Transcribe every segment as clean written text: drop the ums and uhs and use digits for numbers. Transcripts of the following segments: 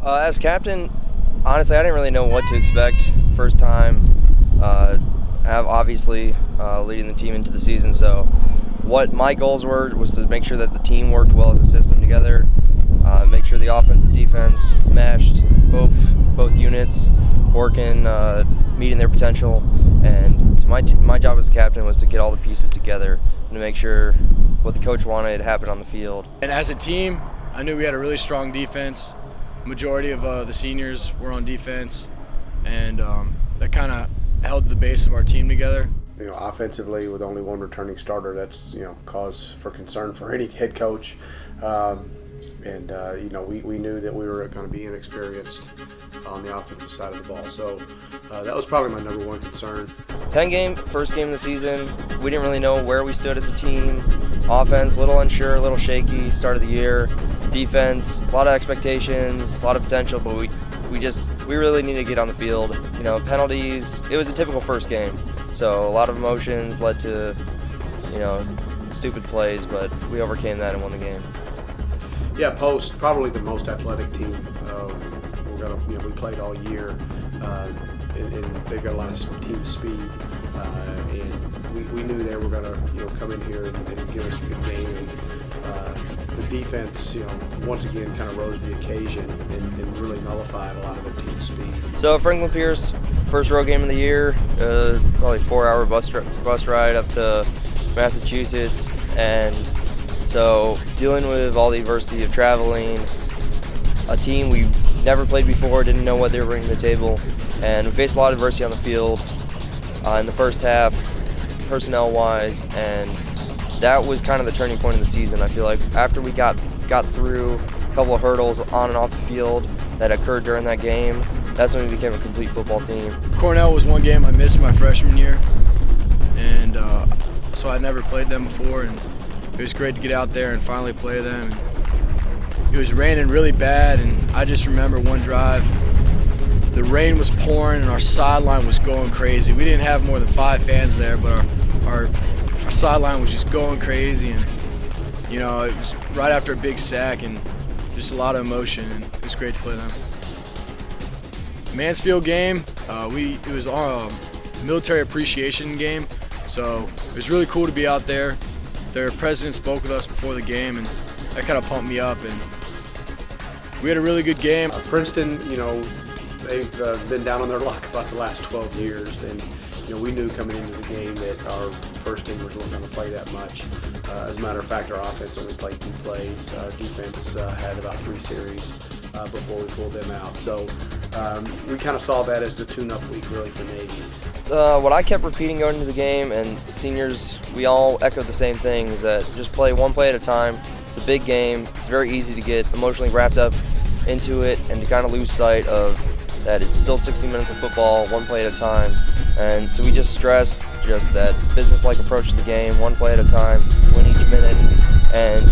As captain, honestly, I didn't really know what to expect first time. Have obviously leading the team into the season, so what my goals were was to make sure that the team worked well as a system together, make sure the offense and defense meshed, both units working, meeting their potential, and so my job as a captain was to get all the pieces together and to make sure what the coach wanted happened on the field. And as a team, I knew we had a really strong defense. Majority of the seniors were on defense, and that kind of held the base of our team together. Offensively, with only one returning starter, that's cause for concern for any head coach. We knew that we were going to be inexperienced on the offensive side of the ball. So that was probably my number one concern. Penn game, first game of the season, we didn't really know where we stood as a team. Offense, a little unsure, a little shaky, start of the year. Defense, a lot of expectations, a lot of potential, but we really needed to get on the field. Penalties, it was a typical first game. So a lot of emotions led to, stupid plays, but we overcame that and won the game. Yeah, Post, probably the most athletic team. We played all year, and they've got a lot of team speed. And we knew they were going to come in here and give us a good game. And the defense, once again, kind of rose to the occasion and really nullified a lot of their team speed. So Franklin Pierce, first road game of the year, probably 4-hour bus ride up to Massachusetts, and so dealing with all the adversity of traveling, a team we never played before, didn't know what they were bringing to the table, and we faced a lot of adversity on the field in the first half, personnel-wise, and that was kind of the turning point of the season. I feel like after we got through a couple of hurdles on and off the field that occurred during that game, that's when we became a complete football team. Cornell was one game I missed my freshman year, and so I'd never played them before, and it was great to get out there and finally play them. It was raining really bad, and I just remember one drive, the rain was pouring and our sideline was going crazy. We didn't have more than 5 fans there, but our sideline was just going crazy, and it was right after a big sack and just a lot of emotion, and it was great to play them. Mansfield game, it was our military appreciation game, so it was really cool to be out there. Their president spoke with us before the game, and that kind of pumped me up, and we had a really good game. Princeton, they've been down on their luck about the last 12 years, and we knew coming into the game that our first teamers weren't going to play that much. As a matter of fact, our offense only played 2 plays. Defense had about 3 series before we pulled them out. So we kind of saw that as the tune-up week really for Navy. What I kept repeating going into the game, and seniors, we all echoed the same thing, is that just play one play at a time. It's a big game. It's very easy to get emotionally wrapped up into it and to kind of lose sight of that it's still 60 minutes of football, one play at a time. And so we just stressed that business-like approach to the game, one play at a time, win each minute, and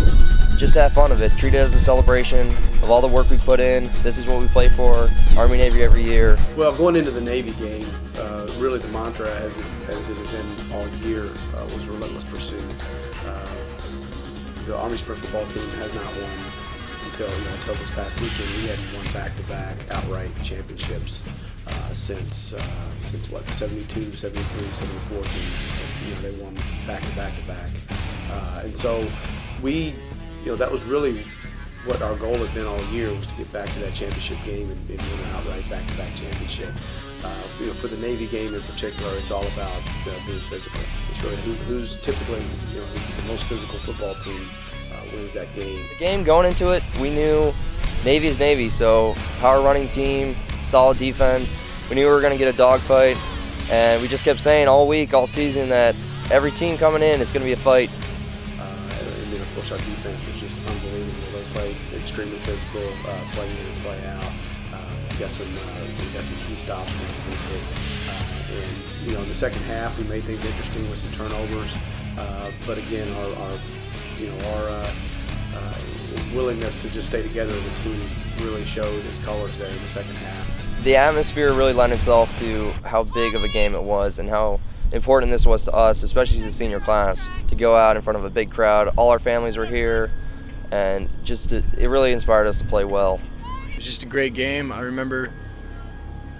just have fun of it. Treat it as a celebration of all the work we put in. This is what we play for, Army Navy every year. Well, going into the Navy game, really the mantra, as it has been all year, was relentless pursuit. The Army Sprint football team has not won until this past weekend. We hadn't won back-to-back outright championships since what, the 72, 73, 74 teams. They won back-to-back. And so that was really what our goal had been all year, was to get back to that championship game and win an outright back-to-back championship. For the Navy game in particular, it's all about being physical. It's really who's typically the most physical football team wins that game. The game, going into it, we knew Navy is Navy, so power running team, solid defense. We knew we were going to get a dogfight, and we just kept saying all week, all season, that every team coming in, it's going to be a fight. And then, of course, our defense was just unbelievable. They played extremely physical, play in and play out. We got some key stops when we did. And in the second half, we made things interesting with some turnovers. But again, our willingness to just stay together as a team really showed its colors there in the second half. The atmosphere really lent itself to how big of a game it was and how important this was to us, especially as a senior class, to go out in front of a big crowd. All our families were here, and it really inspired us to play well. was just a great game. I remember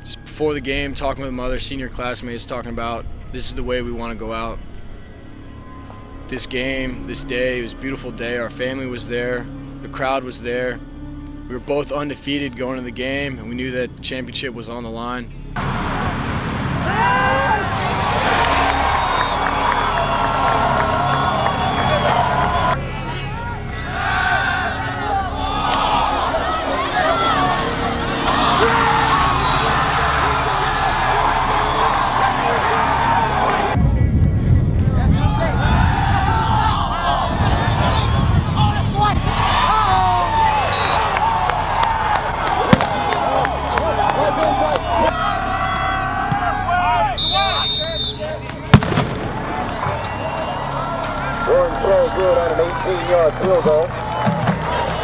just before the game talking with my other senior classmates, talking about this is the way we want to go out. This game, this day, it was a beautiful day. Our family was there. The crowd was there. We were both undefeated going into the game, and we knew that the championship was on the line. Throw good on an 18-yard field goal.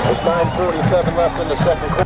With 9:47 left in the second quarter.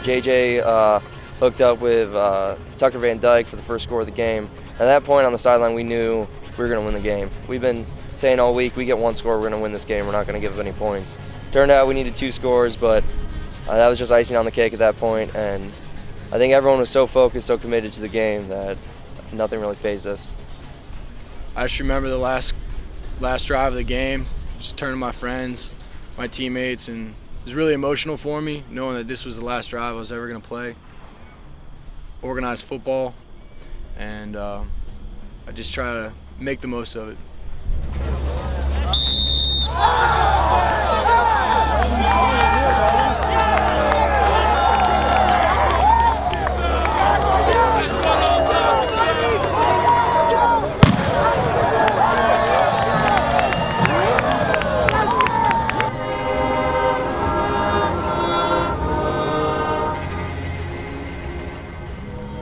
JJ hooked up with Tucker Van Dyke for the first score of the game. At that point on the sideline, we knew we were going to win the game. We've been saying all week, we get one score, we're going to win this game. We're not going to give up any points. Turned out we needed 2 scores, but that was just icing on the cake at that point. And I think everyone was so focused, so committed to the game that nothing really fazed us. I just remember the last drive of the game, just turning to my friends, my teammates, and it was really emotional for me, knowing that this was the last drive I was ever going to play organized football, and I just try to make the most of it.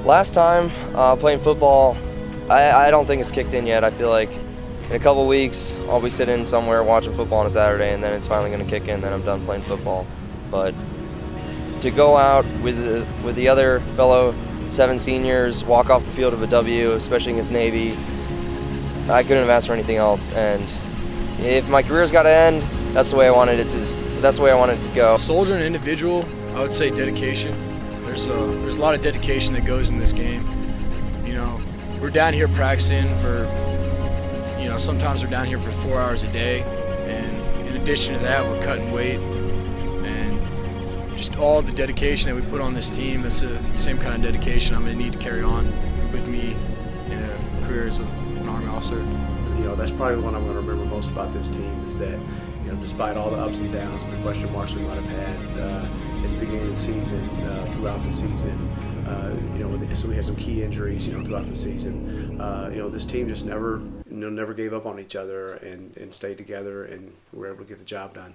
Last time playing football, I don't think it's kicked in yet. I feel like in a couple weeks I'll be sitting somewhere watching football on a Saturday, and then it's finally going to kick in, then I'm done playing football. But to go out with the other fellow 7 seniors, walk off the field of a W, especially against Navy, I couldn't have asked for anything else. And if my career's got to end, that's the way I wanted it to. That's the way I wanted it to go. Soldier and individual, I would say dedication. There's a lot of dedication that goes in this game. You know, we're down here practicing for, you know, sometimes we're down here for 4 hours a day, and in addition to that, we're cutting weight, and just all the dedication that we put on this team, that's the same kind of dedication I'm going to need to carry on with me in a career as an Army officer. You know, that's probably what I'm going to remember most about this team is that, you know, despite all the ups and downs and the question marks we might have had at the beginning of the season, throughout the season, you know, so we had some key injuries, you know, throughout the season. You know, this team just never gave up on each other and stayed together, and we were able to get the job done.